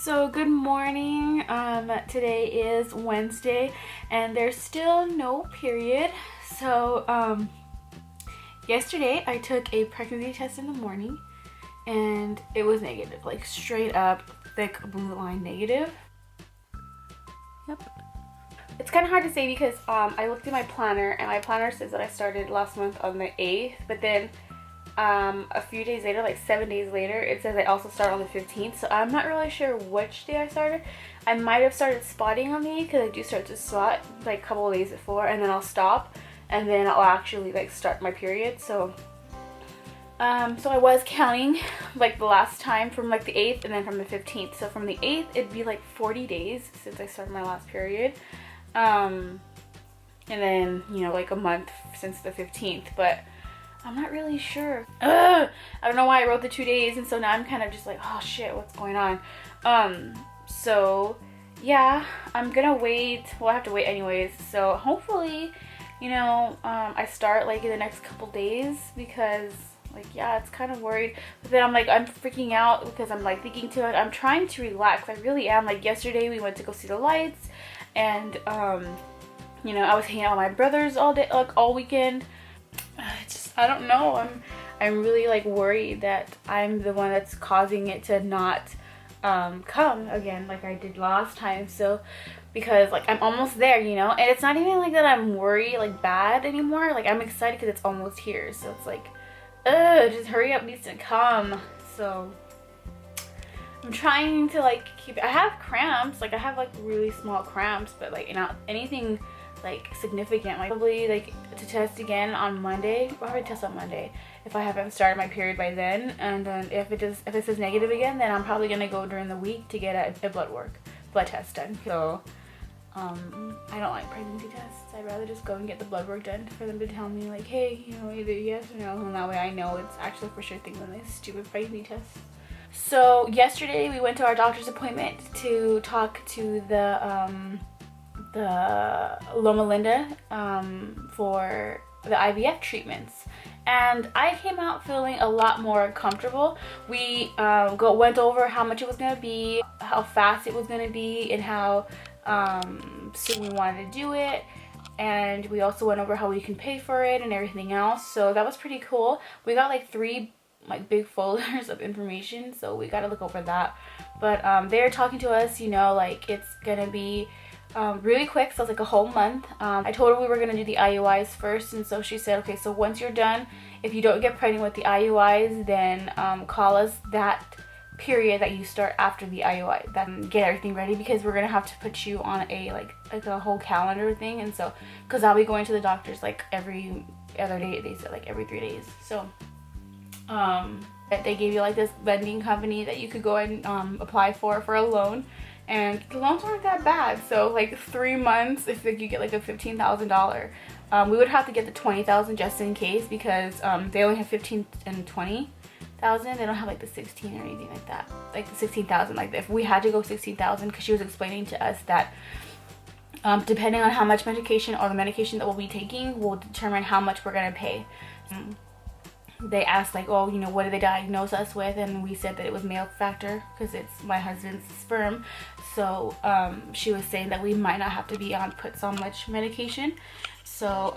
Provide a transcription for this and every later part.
So good morning. Today is Wednesday and there's still no period. So yesterday I took a pregnancy test in the morning and it was negative, like straight up thick blue line negative. Yep. It's kind of hard to say because I looked at my planner and my planner says that I started last month on the 8th, but then a few days later, like 7 days later, it says I also start on the 15th. So I'm not really sure which day I started. I might have started spotting on me because I do start to spot like a couple of days before, and then I'll stop and then I'll actually like start my period. So I was counting like the last time from like the 8th and then from the 15th. So from the 8th it'd be like 40 days since I started my last period. And then, you know, like a month since the 15th, but I'm not really sure. I don't know why I wrote the 2 days, and so now I'm kind of just like, oh shit, what's going on? So yeah, I'm gonna wait. Well, I have to wait anyways. So hopefully, you know, I start like in the next couple days because like, yeah, it's kind of worried. But then I'm like, I'm freaking out because I'm like thinking too much. I'm trying to relax. I really am. Like yesterday we went to go see the lights, and you know, I was hanging out with my brothers all day, like all weekend. I don't know. I'm really like worried that I'm the one that's causing it to not come again like I did last time. So because like I'm almost there, you know, and it's not even like that I'm worried like bad anymore. Like I'm excited because it's almost here. So it's like, just hurry up, needs to come. So I'm trying to like keep it. I have cramps, like I have like really small cramps, but like not anything like significant. Like probably like to test again on Monday. I'll probably test on Monday if I haven't started my period by then, and then if it says negative again, then I'm probably gonna go during the week to get a blood test done. So I don't like pregnancy tests. I'd rather just go and get the blood work done for them to tell me like, hey, you know, either yes or no, and that way I know it's actually for sure thing than this stupid pregnancy test. So yesterday we went to our doctor's appointment to talk to the Loma Linda for the IVF treatments, and I came out feeling a lot more comfortable. We went over how much it was gonna be, how fast it was gonna be, and how soon we wanted to do it, and we also went over how we can pay for it and everything else. So that was pretty cool. We got like 3 like big folders of information, so we got to look over that. But they're talking to us, you know, like it's gonna be really quick, so it's like a whole month. I told her we were gonna do the IUIs first, and so she said, okay, so once you're done, if you don't get pregnant with the IUIs, then call us that period that you start after the IUI, then get everything ready, because we're gonna have to put you on a like a whole calendar thing. And so because I'll be going to the doctors like every other day, they said like every 3 days. So that they gave you like this lending company that you could go and apply for a loan, and the loans aren't that bad. So like 3 months, if like, you get like a $15,000, we would have to get the $20,000 just in case, because they only have 15 and 20,000. They don't have like the 16 or anything like that, like the 16,000. like if we had to go 16,000, because she was explaining to us that depending on how much medication or the medication that we'll be taking will determine how much we're gonna pay. They asked like, oh, you know, what did they diagnose us with, and we said that it was male factor because it's my husband's sperm. So she was saying that we might not have to be on put so much medication, so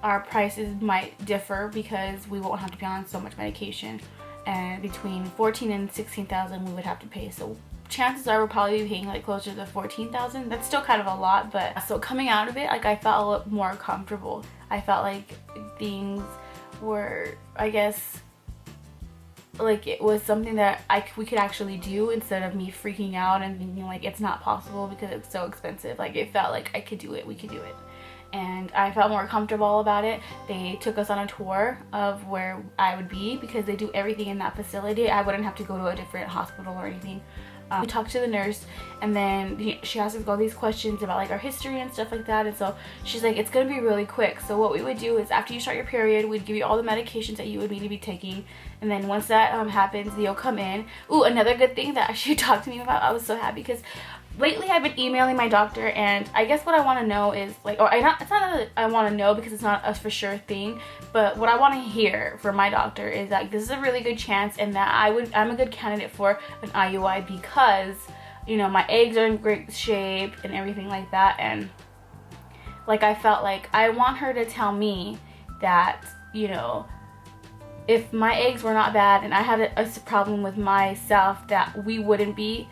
our prices might differ because we won't have to be on so much medication, and between 14 and 16,000 we would have to pay. So chances are we'll probably be paying like closer to 14,000. That's still kind of a lot, but so coming out of it, like I felt a lot more comfortable. I felt like things were, I guess, like it was something that we could actually do, instead of me freaking out and thinking like it's not possible because it's so expensive. Like it felt like I could do it, we could do it, and I felt more comfortable about it. They took us on a tour of where I would be, because they do everything in that facility. I wouldn't have to go to a different hospital or anything. We talked to the nurse, and then she asked us all these questions about like our history and stuff like that. And so she's like, it's gonna be really quick. So what we would do is after you start your period, we'd give you all the medications that you would need to be taking, and then once that happens, you'll come in. Ooh, another good thing that she talked to me about, I was so happy, because lately I've been emailing my doctor, and I guess what I want to know is like, it's not that I want to know because it's not a for sure thing, but what I want to hear from my doctor is that this is a really good chance, and that I'm a good candidate for an IUI, because you know, my eggs are in great shape and everything like that. And like, I felt like I want her to tell me that, you know, if my eggs were not bad and I had a problem with myself, that we wouldn't be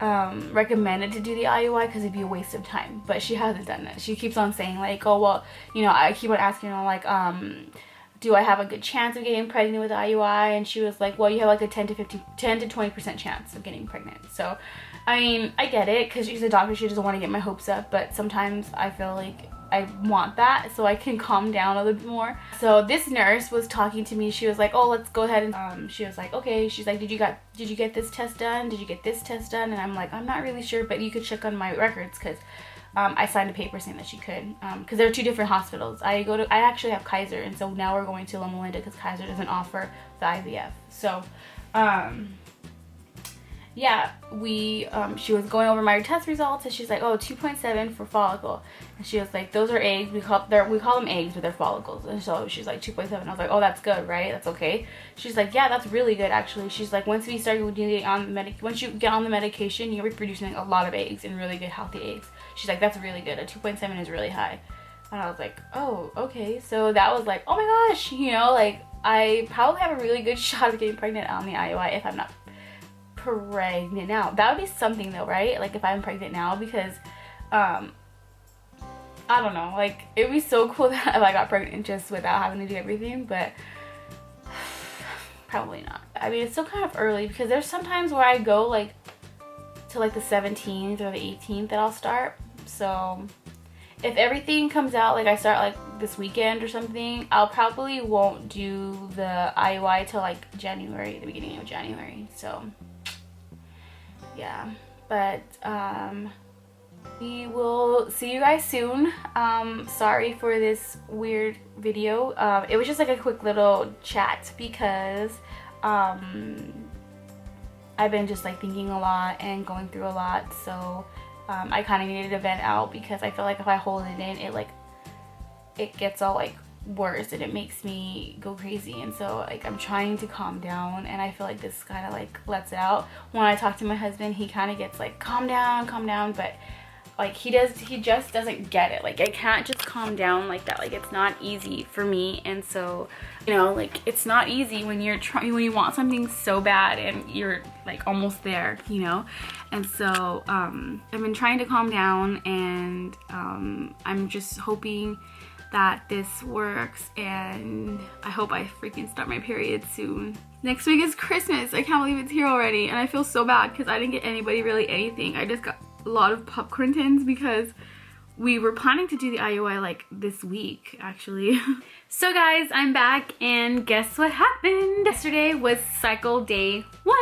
recommended to do the IUI because it'd be a waste of time. But she hasn't done that. She keeps on saying like, oh well, you know, I keep on asking her like, do I have a good chance of getting pregnant with IUI? And she was like, well, you have like a 10 to 20% chance of getting pregnant. So I mean, I get it, because she's a doctor, she doesn't want to get my hopes up, but sometimes I feel like I want that so I can calm down a little bit more. So this nurse was talking to me. She was like, oh, let's go ahead and she was like, okay, she's like, did you get this test done? Did you get this test done? And I'm like, I'm not really sure, but you could check on my records, because I signed a paper saying that she could, because there are two different hospitals. I actually have Kaiser, and so now we're going to Loma Linda because Kaiser doesn't offer the IVF. So yeah, she was going over my test results, and she's like, oh, 2.7 for follicle, and she was like, those are eggs, we call them eggs, but they're follicles. And so she's like, 2.7. I was like, oh, that's good, right? That's okay. She's like, yeah, that's really good, actually. She's like, once you get on the medication, you'll be producing a lot of eggs, and really good healthy eggs. She's like, that's really good. A 2.7 is really high. And I was like, oh, okay. So that was like, oh my gosh, you know, like, I probably have a really good shot of getting pregnant on the IUI if I'm not pregnant now. That would be something though, right? Like, if I'm pregnant now, because I don't know, like, it would be so cool that if I got pregnant just without having to do everything, but probably not. I mean, it's still kind of early, because there's sometimes where I go like to like the 17th or the 18th that I'll start. So if everything comes out, like I start like this weekend or something, I'll probably won't do the IUI till like January, the beginning of January. So yeah, but we will see you guys soon. Sorry for this weird video. It was just like a quick little chat, because I've been just like thinking a lot and going through a lot, so I kind of needed to vent out, because I feel like if I hold it in, it gets all like worse, and it makes me go crazy. And so like, I'm trying to calm down, and I feel like this kind of like lets it out. When I talk to my husband, he kind of gets like, calm down, but like he just doesn't get it. Like, I can't just calm down like that. Like, it's not easy for me. And so, you know, like, it's not easy when when you want something so bad and you're like almost there, you know. And so I've been trying to calm down, and I'm just hoping that this works, and I hope I freaking start my period soon. Next week is Christmas. I can't believe it's here already, and I feel so bad because I didn't get anybody really anything. I just got a lot of popcorn tins, because we were planning to do the IUI like this week, actually. So guys, I'm back, and guess what happened? Yesterday was cycle day 1.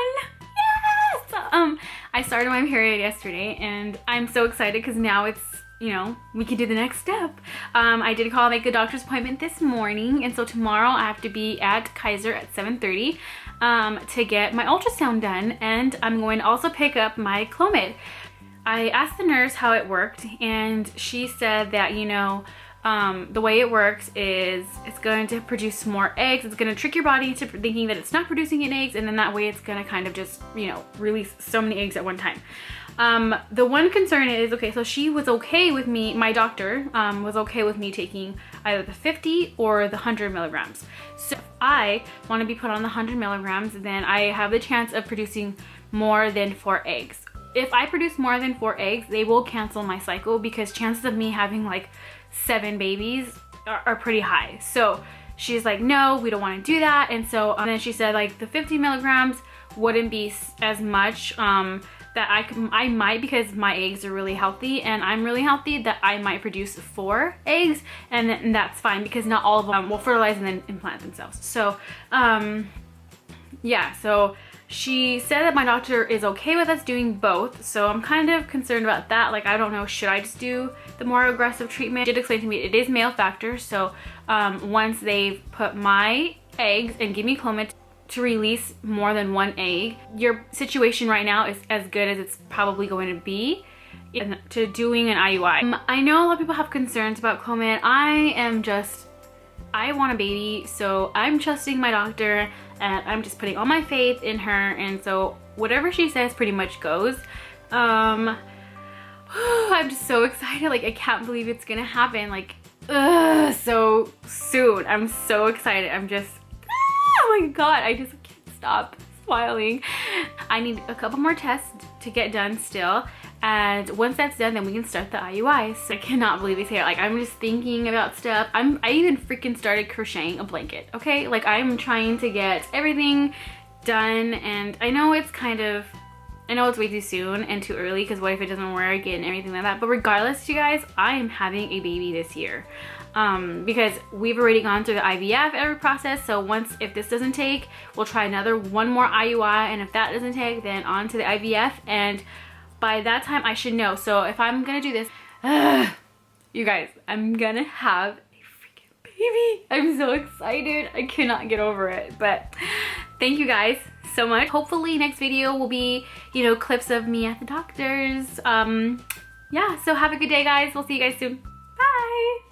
Yes! I started my period yesterday, and I'm so excited because now it's, you know, we can do the next step. I did make a doctor's appointment this morning, and so tomorrow I have to be at Kaiser at 7:30 to get my ultrasound done, and I'm going to also pick up my Clomid. I asked the nurse how it worked, and she said that, you know, the way it works is it's going to produce more eggs. It's going to trick your body into thinking that it's not producing any eggs, and then that way it's going to kind of just, you know, release so many eggs at one time. The one concern is, okay, so she was okay with me, my doctor was okay with me taking either the 50 or the 100 milligrams. So if I want to be put on the 100 milligrams, then I have the chance of producing more than 4 eggs. If I produce more than 4 eggs, they will cancel my cycle, because chances of me having like 7 babies are pretty high. So she's like, no, we don't want to do that. And so then she said like the 50 milligrams wouldn't be as much, that I might, because my eggs are really healthy and I'm really healthy, that I might produce 4 eggs, and that's fine, because not all of them will fertilize and then implant themselves. So yeah, so she said that my doctor is okay with us doing both, so I'm kind of concerned about that. Like, I don't know, should I just do the more aggressive treatment? She did explain to me it is male factor, so once they've put my eggs and give me Clomid to release more than 1 egg, your situation right now is as good as it's probably going to be to doing an IUI. I know a lot of people have concerns about Clomid. I want a baby, so I'm trusting my doctor, and I'm just putting all my faith in her, and so whatever she says pretty much goes. I'm just so excited. Like, I can't believe it's gonna happen. Like, so soon. I'm so excited. I'm just, oh my God, I just can't stop smiling. I need a couple more tests to get done still. And once that's done, then we can start the IUIs. So I cannot believe it's here. Like, I'm just thinking about stuff. I even freaking started crocheting a blanket, okay? Like, I'm trying to get everything done, and I know it's way too soon and too early, because what if it doesn't work and everything like that. But regardless, you guys, I am having a baby this year. Because we've already gone through the IVF process. So if this doesn't take, we'll try one more IUI. And if that doesn't take, then on to the IVF. And by that time, I should know. So if I'm gonna do this, you guys, I'm gonna have a freaking baby. I'm so excited. I cannot get over it. But thank you guys so much. Hopefully next video will be, you know, clips of me at the doctor's. Yeah, so have a good day, guys. We'll see you guys soon. Bye.